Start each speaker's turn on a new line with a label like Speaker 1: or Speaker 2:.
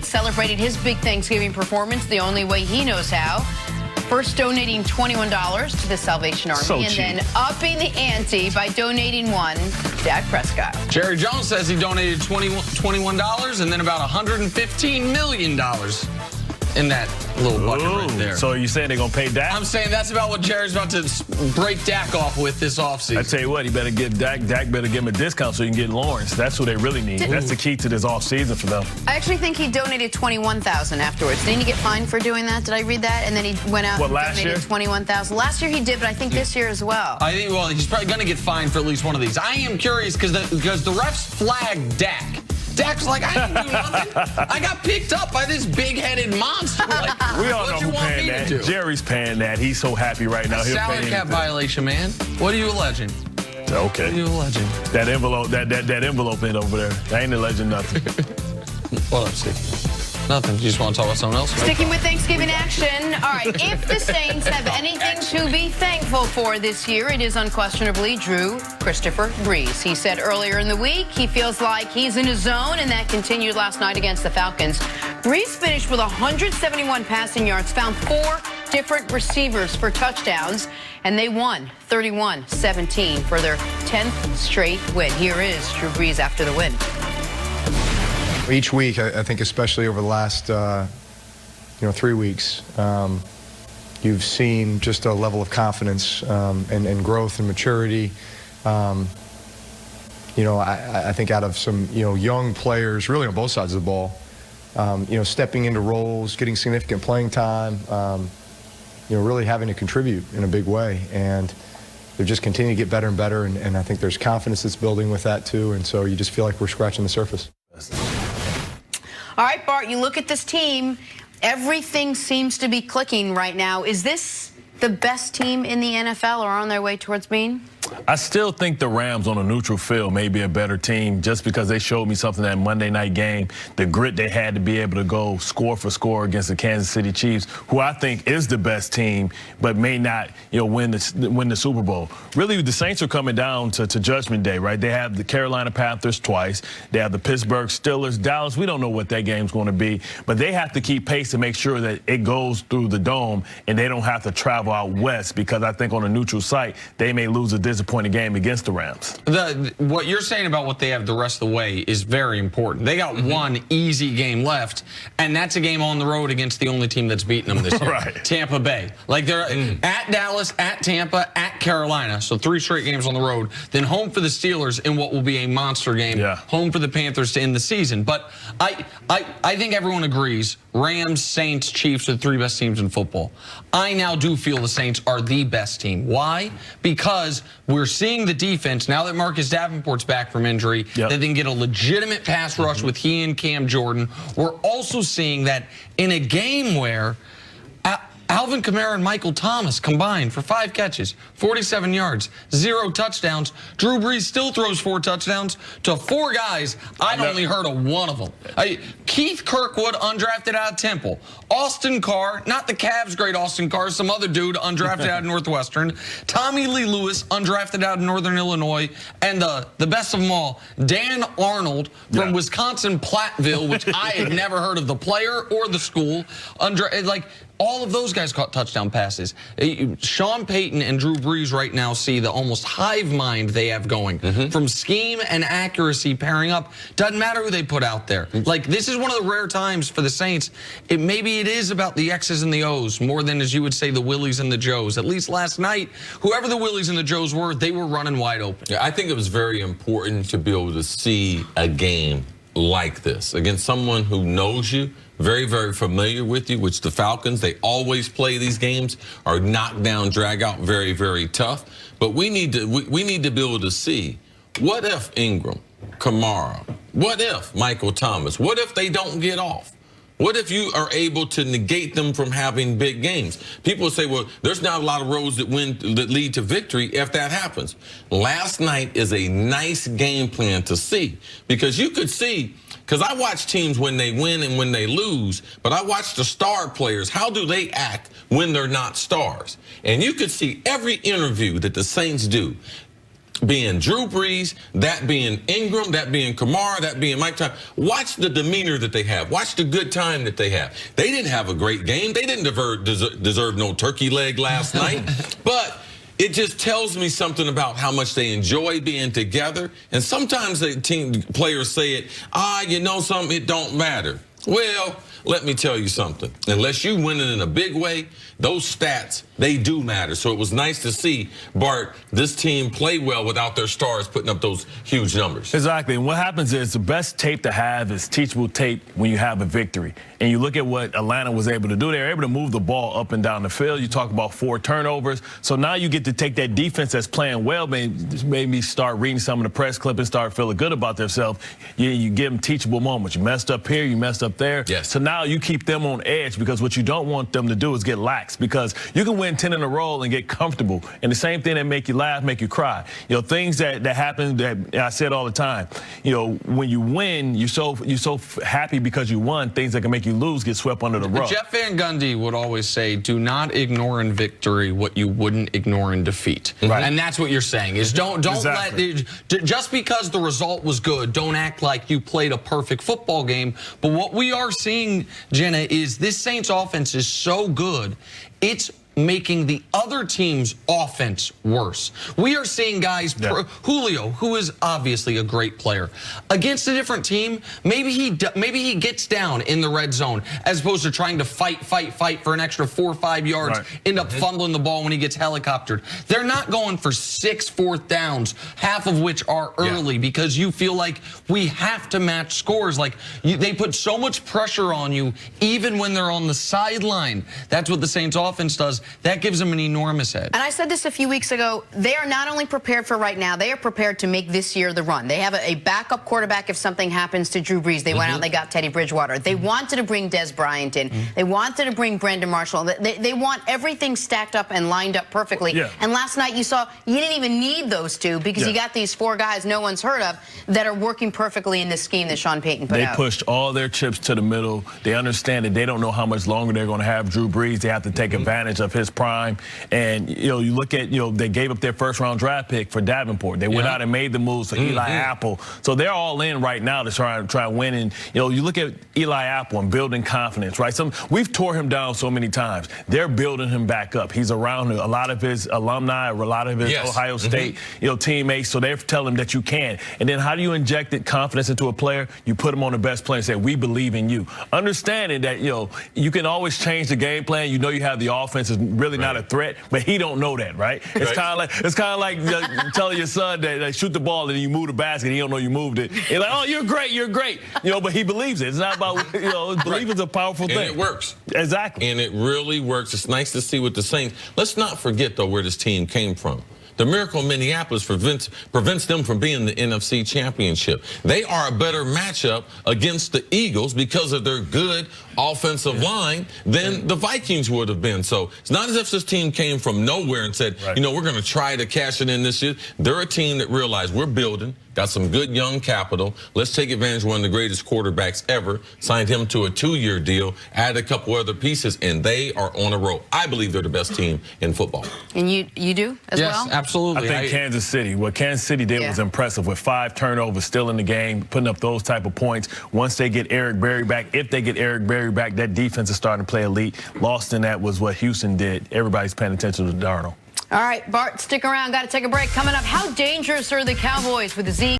Speaker 1: Undisputed celebrated his big Thanksgiving performance the only way he knows how. First donating $21 to the Salvation Army, and then upping the ante by donating one to Dak Prescott.
Speaker 2: Jerry Jones says he donated $21 and then about $115 million in that little bucket right there.
Speaker 3: So you saying they're going to pay Dak?
Speaker 2: I'm saying that's about what Jerry's about to break Dak off with this offseason.
Speaker 3: I tell you what, he better get Dak. Dak better give him a discount so he can get Lawrence. That's who they really need. That's the key to this offseason for them.
Speaker 1: I actually think he donated $21,000 afterwards. Didn't he get fined for doing that? Did I read that? And then he went out and donated $21,000. Last year he did, but I think this year as well.
Speaker 2: I think, well, he's probably going to get fined for at least one of these. I am curious because the refs flagged Dak. Dak's like, I didn't do nothing. I got picked up by this big-headed monster. Like,
Speaker 3: we all know who's paying that. Jerry's paying that. He's so happy right now. He'll
Speaker 2: salary cap violation, man. What are you alleging?
Speaker 3: Okay.
Speaker 2: What are you alleging?
Speaker 3: That envelope, that envelope in over there. That ain't alleging nothing.
Speaker 2: What up, Steve? Nothing. You just want to talk about something else?
Speaker 1: Sticking with Thanksgiving action. All right, if the Saints have anything to be thankful for this year, it is unquestionably Drew Christopher Brees. He said earlier in the week he feels like he's in his zone, and that continued last night against the Falcons. Brees finished with 171 passing yards, found 4 different receivers for touchdowns, and they won 31-17 for their 10th straight win. Here is Drew Brees after the win.
Speaker 4: Each week, I think especially over the last 3 weeks, you've seen just a level of confidence and growth and maturity. I think out of some young players, really on both sides of the ball, stepping into roles, getting significant playing time, really having to contribute in a big way. And they're just continuing to get better and better, and I think there's confidence that's building with that too. And so you just feel like we're scratching the surface.
Speaker 1: All right, Bart, you look at this team. Everything seems to be clicking right now. Is this the best team in the NFL or on their way towards being?
Speaker 3: I still think the Rams on a neutral field may be a better team just because they showed me something that Monday night game, the grit they had to be able to go score for score against the Kansas City Chiefs, who I think is the best team, but may not, win the Super Bowl. Really, the Saints are coming down to Judgment Day, right? They have the Carolina Panthers twice. They have the Pittsburgh Steelers, Dallas. We don't know what that game's going to be, but they have to keep pace to make sure that it goes through the dome and they don't have to travel out west, because I think on a neutral site, they may lose a disappointing game against the Rams.
Speaker 2: What you're saying about what they have the rest of the way is very important. They got one easy game left, and that's a game on the road against the only team that's beaten them this year,
Speaker 3: right.
Speaker 2: Tampa Bay. Like they're at Dallas, at Tampa, at Carolina, so 3 straight games on the road. Then home for the Steelers in what will be a monster game. Home for the Panthers to end the season. But I think everyone agrees Rams, Saints, Chiefs are the 3 best teams in football. I now do feel the Saints are the best team. Why? Because we're seeing the defense, now that Marcus Davenport's back from injury, that they can get a legitimate pass rush with he and Cam Jordan. We're also seeing that in a game where Alvin Kamara and Michael Thomas combined for 5 catches, 47 yards, 0 touchdowns. Drew Brees still throws 4 touchdowns to 4 guys. I've only heard of one of them. Keith Kirkwood, undrafted out of Temple. Austin Carr, not the Cavs' great Austin Carr, some other dude undrafted out of Northwestern. Tommy Lee Lewis, undrafted out of Northern Illinois. And the best of them all, Dan Arnold from Wisconsin Platteville, which I had never heard of the player or the school. All of those guys caught touchdown passes. Sean Payton and Drew Brees right now see the almost hive mind they have going. From scheme and accuracy pairing up. Doesn't matter who they put out there. Like, this is one of the rare times for the Saints. Maybe it is about the X's and the O's more than, as you would say, the Willies and the Joes. At least last night, whoever the Willies and the Joes were, they were running wide open.
Speaker 5: Yeah, I think it was very important to be able to see a game like this against someone who knows you, very, very familiar with you, which the Falcons, they always play these games, are knock down, drag out, very, very tough. But we need to be able to see, what if Ingram, Kamara, what if Michael Thomas, what if they don't get off? What if you are able to negate them from having big games? People say, well, there's not a lot of roads that lead to victory if that happens. Last night is a nice game plan to see, because you could see, because I watch teams when they win and when they lose, but I watch the star players. How do they act when they're not stars? And you could see every interview that the Saints do. being Drew Brees, that being Ingram, that being Kamara, that being Mike Tyson. Watch the demeanor that they have. Watch the good time that they have. They didn't have a great game. They didn't deserve no turkey leg last night. But it just tells me something about how much they enjoy being together. And sometimes the team players say it, you know something, it don't matter. Well, let me tell you something. Unless you win it in a big way, those stats, they do matter. So it was nice to see, Bart, this team play well without their stars putting up those huge numbers.
Speaker 3: Exactly. And what happens is the best tape to have is teachable tape when you have a victory. And you look at what Atlanta was able to do. They were able to move the ball up and down the field. You talk about 4 turnovers. So now you get to take that defense that's playing well, maybe start reading some of the press clip and start feeling good about themselves. You give them teachable moments. You messed up here, you messed up there.
Speaker 5: Yes.
Speaker 3: So now you keep them on edge, because what you don't want them to do is get lax, because you can win 10 in a row and get comfortable. And the same thing that make you laugh, make you cry. You know, things that happen that I said all the time. You know, when you win, you're so happy because you won. Things that can make you lose get swept under the rug.
Speaker 2: Jeff Van Gundy would always say, do not ignore in victory what you wouldn't ignore in defeat.
Speaker 3: Right.
Speaker 2: And that's what you're saying, is don't
Speaker 3: Exactly.
Speaker 2: just because the result was good, don't act like you played a perfect football game. But what we are seeing, Jenna, is this Saints offense is so good, it's making the other team's offense worse. We are seeing guys, Julio, who is obviously a great player, against a different team, maybe he gets down in the red zone as opposed to trying to fight for an extra 4 or 5 yards, end up fumbling the ball when he gets helicoptered. They're not going for 6 fourth downs, half of which are early, because you feel like we have to match scores. Like they put so much pressure on you even when they're on the sideline. That's what the Saints offense does. That gives them an enormous edge.
Speaker 1: And I said this a few weeks ago, they are not only prepared for right now, they are prepared to make this year the run. They have a backup quarterback if something happens to Drew Brees. They went out and they got Teddy Bridgewater. They wanted to bring Des Bryant in. They wanted to bring Brandon Marshall. They want everything stacked up and lined up perfectly. And last night you saw you didn't even need those two, because you got these 4 guys no one's heard of that are working perfectly in this scheme that Sean Payton put out.
Speaker 3: They pushed all their chips to the middle. They understand that they don't know how much longer they're going to have Drew Brees. They have to take advantage of his prime. And, you look at, they gave up their first-round draft pick for Davenport. They went out and made the moves for Eli Apple. So they're all in right now to try and win. And, you look at Eli Apple and building confidence, right? We've tore him down so many times. They're building him back up. He's around a lot of his alumni, a lot of his Ohio State, teammates. So they're telling him that you can. And then how do you inject confidence into a player? You put him on the best player and say, we believe in you. Understanding that, you can always change the game plan. You know you have the offense is really not a threat, but he don't know that, right? It's kind of like telling your son that shoot the ball and you move the basket. He don't know you moved it. He's like, oh, you're great, but he believes it. It's not about believing is a powerful thing.
Speaker 5: And it works.
Speaker 3: Exactly.
Speaker 5: And it really works. It's nice to see with the Saints. Let's not forget though where this team came from. The miracle in Minneapolis prevents them from being the NFC Championship. They are a better matchup against the Eagles because of their good offensive line than the Vikings would have been. So it's not as if this team came from nowhere and said, we're going to try to cash it in this year. They're a team that realized we're building, got some good young capital. Let's take advantage of one of the greatest quarterbacks ever. Signed him to a 2-year deal, added a couple other pieces, and they are on a roll. I believe they're the best team in football.
Speaker 1: And you do as well?
Speaker 2: Yes, absolutely.
Speaker 3: I think Kansas City, what Kansas City did was impressive, with 5 turnovers still in the game, putting up those type of points. Once they get Eric Berry back, if they get Eric Berry back, that defense is starting to play elite. Lost in that was what Houston did. Everybody's paying attention to Darnold.
Speaker 1: All right, Bart, stick around. Got to take a break. Coming up, how dangerous are the Cowboys with the Z?